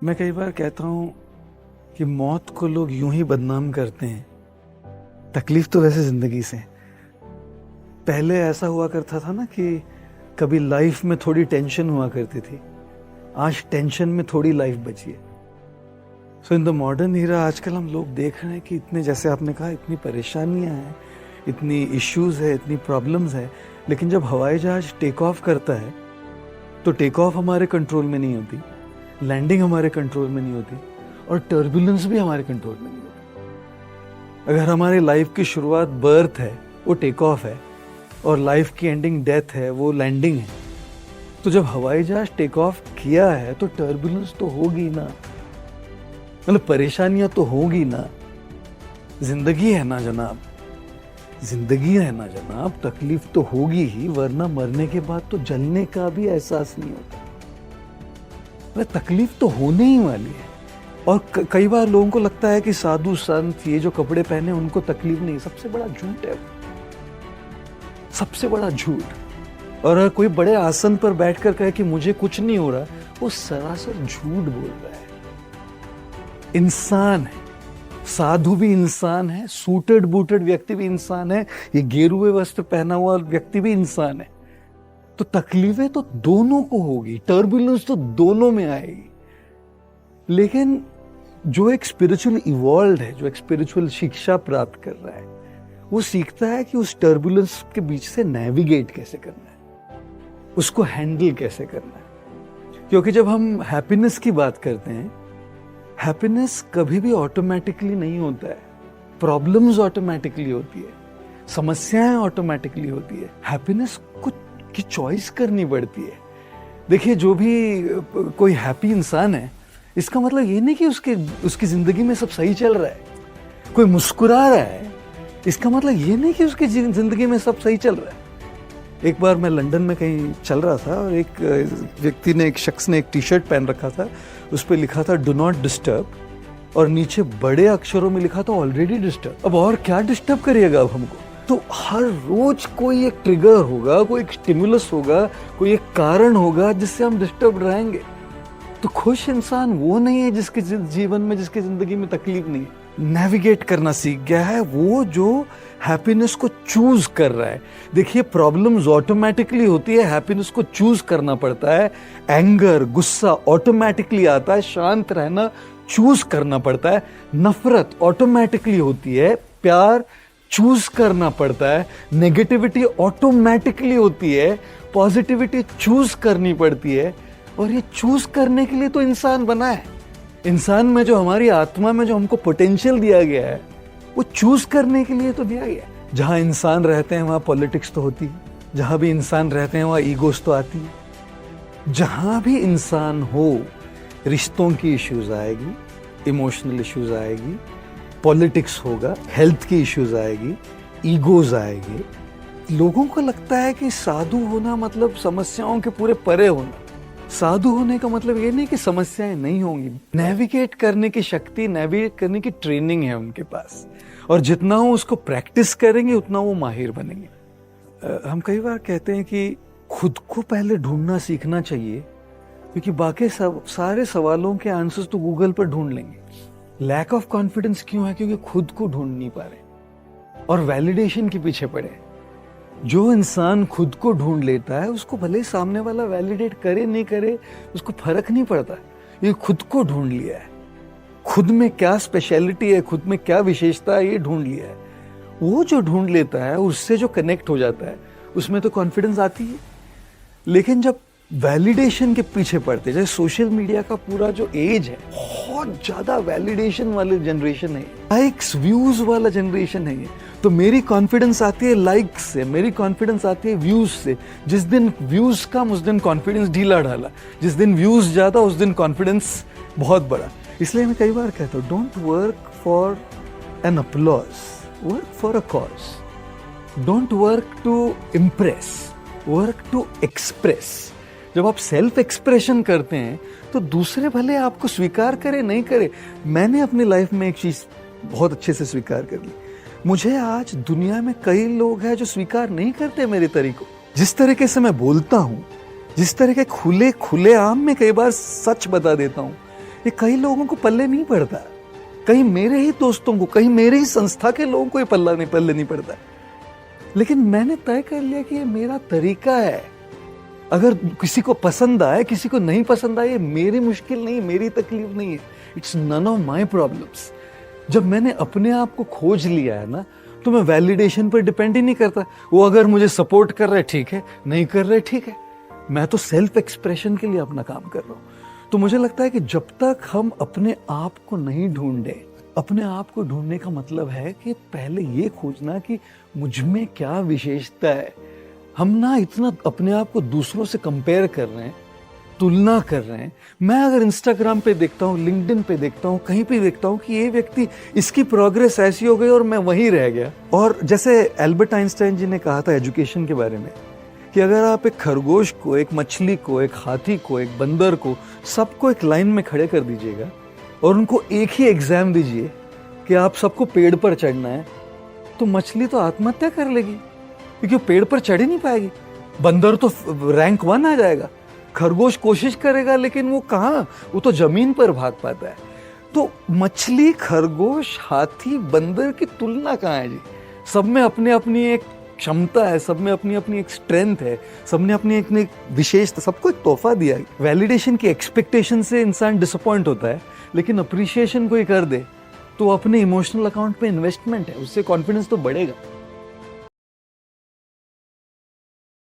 मैं कई बार कहता हूँ कि मौत को लोग यूं ही बदनाम करते हैं, तकलीफ तो वैसे जिंदगी से है। पहले ऐसा हुआ करता था ना कि कभी लाइफ में थोड़ी टेंशन हुआ करती थी, आज टेंशन में थोड़ी लाइफ बची है। सो इन द मॉडर्न ईरा आजकल हम लोग देख रहे हैं कि इतने, जैसे आपने कहा, इतनी परेशानियां हैं, इतनी इश्यूज है, इतनी प्रॉब्लम्स है, लेकिन जब हवाई जहाज टेक ऑफ करता है तो टेक ऑफ हमारे कंट्रोल में नहीं होती, लैंडिंग हमारे कंट्रोल में नहीं होती और टर्बुलेंस भी हमारे कंट्रोल में नहीं होती। अगर हमारी लाइफ की शुरुआत बर्थ है वो टेक ऑफ है और लाइफ की एंडिंग डेथ है वो लैंडिंग है, तो जब हवाई जहाज टेक ऑफ किया है तो टर्बुलेंस तो होगी ना, मतलब परेशानियां तो होगी ना। जिंदगी है ना जनाब, जिंदगी है ना जनाब, तकलीफ तो होगी ही, वरना मरने के बाद तो जलने का भी एहसास नहीं होता। तकलीफ तो होने ही वाली है। और कई बार लोगों को लगता है कि साधु संत ये जो कपड़े पहने उनको तकलीफ नहीं, सबसे बड़ा झूठ है, सबसे बड़ा झूठ। और अगर कोई बड़े आसन पर बैठकर कहे कि मुझे कुछ नहीं हो रहा, वो सरासर झूठ बोल रहा है। इंसान है, साधु भी इंसान है, सूटेड बूटेड व्यक्ति भी इंसान है, ये गेरुए वस्त्र पहना हुआ व्यक्ति भी इंसान है। तो तकलीफें तो दोनों को होगी, टर्बुलेंस तो दोनों में आएगी। लेकिन जो एक स्पिरिचुअल इवॉल्व है, जो एक स्पिरिचुअल शिक्षा प्राप्त कर रहा है, वो सीखता है कि उस टर्बुलेंस के बीच से नेविगेट कैसे करना है, उसको हैंडल कैसे करना है। क्योंकि जब हम हैप्पीनेस की बात करते हैं, हैप्पीनेस कभी भी ऑटोमेटिकली नहीं होता है, प्रॉब्लम्स ऑटोमेटिकली होती है, समस्याएं ऑटोमेटिकली होती है। हैप्पीनेस कुछ की चॉइस करनी पड़ती है। देखिए, जो भी कोई हैप्पी इंसान है, इसका मतलब ये नहीं कि उसकी जिंदगी में सब सही चल रहा है। कोई मुस्कुरा रहा है, इसका मतलब ये नहीं कि उसकी जिंदगी में सब सही चल रहा है। एक बार मैं लंदन में कहीं चल रहा था और एक व्यक्ति ने, एक शख्स ने एक टी शर्ट पहन रखा था, उस पर लिखा था डू नॉट डिस्टर्ब और नीचे बड़े अक्षरों में लिखा था ऑलरेडी डिस्टर्ब। अब और क्या डिस्टर्ब करिएगा अब हमको। तो हर रोज कोई एक ट्रिगर होगा, कोई एक स्टिमुलस होगा, कोई एक कारण होगा जिससे हम डिस्टर्ब रहेंगे। तो खुश इंसान वो नहीं है जिसके जीवन में, जिसकी जिंदगी में तकलीफ नहीं है, नेविगेट करना सीख गया है, वो जो हैप्पीनेस को चूज कर रहा है। देखिए, प्रॉब्लम्स ऑटोमेटिकली होती है, हैप्पीनेस को चूज करना पड़ता है। एंगर, गुस्सा ऑटोमेटिकली आता है, शांत रहना चूज करना पड़ता है। नफरत ऑटोमेटिकली होती है, प्यार चूज करना पड़ता है। नेगेटिविटी ऑटोमेटिकली होती है, पॉजिटिविटी चूज करनी पड़ती है। और ये चूज करने के लिए तो इंसान बना है। इंसान में जो, हमारी आत्मा में जो हमको पोटेंशियल दिया गया है, वो चूज करने के लिए तो दिया गया है। जहां इंसान रहते हैं वहां पॉलिटिक्स तो होती है, जहां भी इंसान रहते हैं वहां ईगोस तो आती है। जहां भी इंसान हो, रिश्तों की इश्यूज आएगी, इमोशनल इश्यूज आएगी, पॉलिटिक्स होगा, हेल्थ की इश्यूज आएगी, ईगोज आएगी। लोगों को लगता है कि साधु होना मतलब समस्याओं के पूरे परे होना। साधु होने का मतलब ये नहीं कि समस्याएं नहीं होंगी। नेविगेट करने की शक्ति, नेविगेट करने की ट्रेनिंग है उनके पास, और जितना वो उसको प्रैक्टिस करेंगे उतना वो माहिर बनेंगे। हम कई बार कहते हैं कि खुद को पहले ढूंढना सीखना चाहिए, क्योंकि बाकी सारे सवालों के आंसर्स तो गूगल पर ढूंढ लेंगे। लैक ऑफ कॉन्फिडेंस क्यों है? क्योंकि खुद को ढूंढ नहीं पा रहे और वैलिडेशन के पीछे पड़े। जो इंसान खुद को ढूंढ लेता है, उसको भले सामने वाला वैलिडेट करे नहीं करे, उसको फर्क नहीं पड़ता। ये खुद को ढूंढ लिया है, खुद में क्या स्पेशलिटी है, खुद में क्या विशेषता है, ये ढूंढ लिया है। वो जो ढूंढ लेता है, उससे जो कनेक्ट हो जाता है, उसमें तो कॉन्फिडेंस आती है। लेकिन जब वैलिडेशन के पीछे पड़ते, जैसे सोशल मीडिया का पूरा जो एज है, बहुत ज्यादा वैलिडेशन वाले जनरेशन है, लाइक्स व्यूज वाला जनरेशन है ये। तो मेरी कॉन्फिडेंस आती है लाइक्स से, मेरी कॉन्फिडेंस आती है व्यूज से। जिस दिन व्यूज कम उस दिन कॉन्फिडेंस ढीला ढाला, जिस दिन व्यूज ज्यादा उस दिन कॉन्फिडेंस बहुत बड़ा। इसलिए मैं कई बार कहता हूँ, don't work for an applause, work for a cause. Don't work to impress, work to express. जब आप सेल्फ एक्सप्रेशन करते हैं तो दूसरे भले आपको स्वीकार करे नहीं करे। मैंने अपनी लाइफ में एक चीज बहुत अच्छे से स्वीकार कर ली। मुझे आज दुनिया में कई लोग हैं जो स्वीकार नहीं करते मेरे तरीकों। जिस तरीके से मैं बोलता हूँ, जिस तरह के खुले आम में कई बार सच बता देता हूँ, ये कई लोगों को पल्ले नहीं पड़ता, कहीं मेरे ही दोस्तों को, कहीं मेरे ही संस्था के लोगों को ये पल्ले नहीं पड़ता। लेकिन मैंने तय कर लिया कि ये मेरा तरीका है। अगर किसी को पसंद आए, किसी को नहीं पसंद आए, ये मेरी मुश्किल नहीं, मेरी तकलीफ नहीं है। It's none of my problems. जब मैंने अपने आप को खोज लिया है ना, तो मैं वैलिडेशन पर डिपेंड ही नहीं करता। वो अगर मुझे सपोर्ट कर रहे ठीक है, नहीं कर रहे ठीक है। मैं तो सेल्फ एक्सप्रेशन के लिए अपना काम कर रहा हूं। तो मुझे लगता है कि जब तक हम अपने आप को नहीं ढूंढे, अपने आप को ढूंढने का मतलब है कि पहले ये खोजना कि मुझ में क्या विशेषता है। हम ना इतना अपने आप को दूसरों से कंपेयर कर रहे हैं, तुलना कर रहे हैं। मैं अगर इंस्टाग्राम पे देखता हूँ, लिंक्डइन पे देखता हूँ, कहीं पे देखता हूँ कि ये व्यक्ति, इसकी प्रोग्रेस ऐसी हो गई और मैं वहीं रह गया। और जैसे एल्बर्ट आइंस्टाइन जी ने कहा था एजुकेशन के बारे में कि अगर आप एक खरगोश को, एक मछली को, एक हाथी को, एक बंदर को, सबको एक लाइन में खड़े कर दीजिएगा और उनको एक ही एग्जाम दीजिए कि आप सबको पेड़ पर चढ़ना है, तो मछली तो आत्महत्या कर लेगी क्योंकि वो पेड़ पर चढ़ ही नहीं पाएगी। बंदर तो रैंक 1 आ जाएगा। खरगोश कोशिश करेगा लेकिन वो कहाँ, वो तो जमीन पर भाग पाता है। तो मछली, खरगोश, हाथी, बंदर की तुलना कहाँ है जी? सब में अपनी अपनी एक क्षमता है, सब में अपनी अपनी एक स्ट्रेंथ है, सब ने अपनी एक विशेषता, सबको एक तोहफा दिया है। वैलिडेशन की एक्सपेक्टेशन से इंसान डिसअपॉइंट होता है, लेकिन अप्रिशिएशन कोई कर दे तो अपने इमोशनल अकाउंट पे इन्वेस्टमेंट है, उससे कॉन्फिडेंस तो बढ़ेगा।